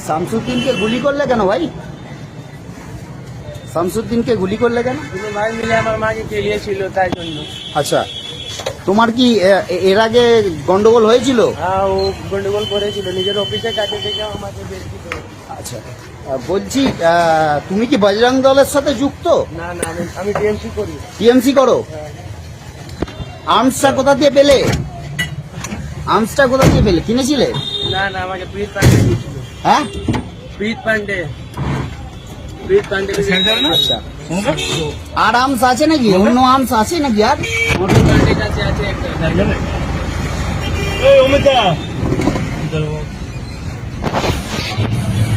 শামসুদ্দিনকে গুলি করলে কেন ভাই? শামসুদ্দিনকে গুলি করলে কেন? দুটো ভাই মিলে আমার মাকে খেলিয়েছিল তাই জন্য। আচ্ছা, তোমার কি এর আগে গন্ডগোল হয়েছিল? হ্যাঁ, ও গন্ডগোল করেছিল নিজের অফিসে কাজে থেকে আমাকে বের করে। আচ্ছা, বলছি তুমি কি বজরং দলের সাথে যুক্ত? না না, আমি টিএমসি করি। টিএমসি করো? আর্মসটা কোথা দিয়ে পেলে? আর্মসটা কোথা দিয়ে পেলে? কিনেছিলে? না না, আমাকে প্রীত পান্ডে দিয়েছিল। হ্যাঁ, প্রীত পান্ডে আচ্ছা। আর আর্মস আছে নাকি? অন্য আর্মস আছে নাকি? আর প্রীত পান্ডের কাছে আছে একটা।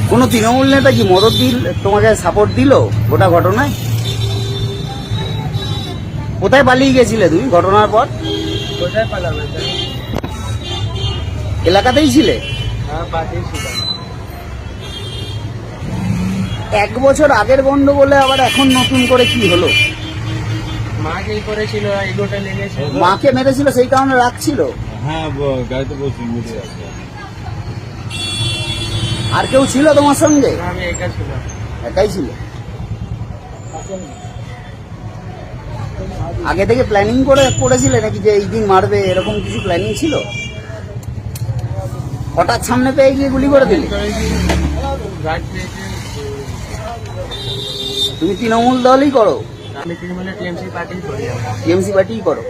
কোন তৃণমূল নেতা কি মদত তোমাকে সাপোর্ট দিল গোটা ঘটনায়? কোথায় পালিয়ে গেছিলে তুমি ঘটনার পর? কোথায় পালাবে? এলাকাতেই ছিলে? হ্যাঁ, বাড়িতেই ছিলাম। 1 বছর আগের গন্ডগোলে আবার এখন নতুন করে কি হলো? মাকেই করেছিল, এগোটা লেগেছে। মাকে মেরেছিল সেই কারণে রাখছিল? হ্যাঁ, গাড়িতে বসে মিলে আছে। আর কেউ ছিল তোমার সঙ্গে? না, আমি একা ছিলাম। একাই ছিল? আগে থেকে প্ল্যানিং করেছিলে নাকি যে এই দিন মারবে, এরকম কিছু প্ল্যানিং ছিল? হঠাৎ সামনে পেয়ে গিয়ে গুলি করে দিলে? গাছ পেয়েছে। তুমি তৃণমূল দলই করো? আমি তৃণমূলের টিএমসি পার্টি করি। টিএমসি পার্টিই করো?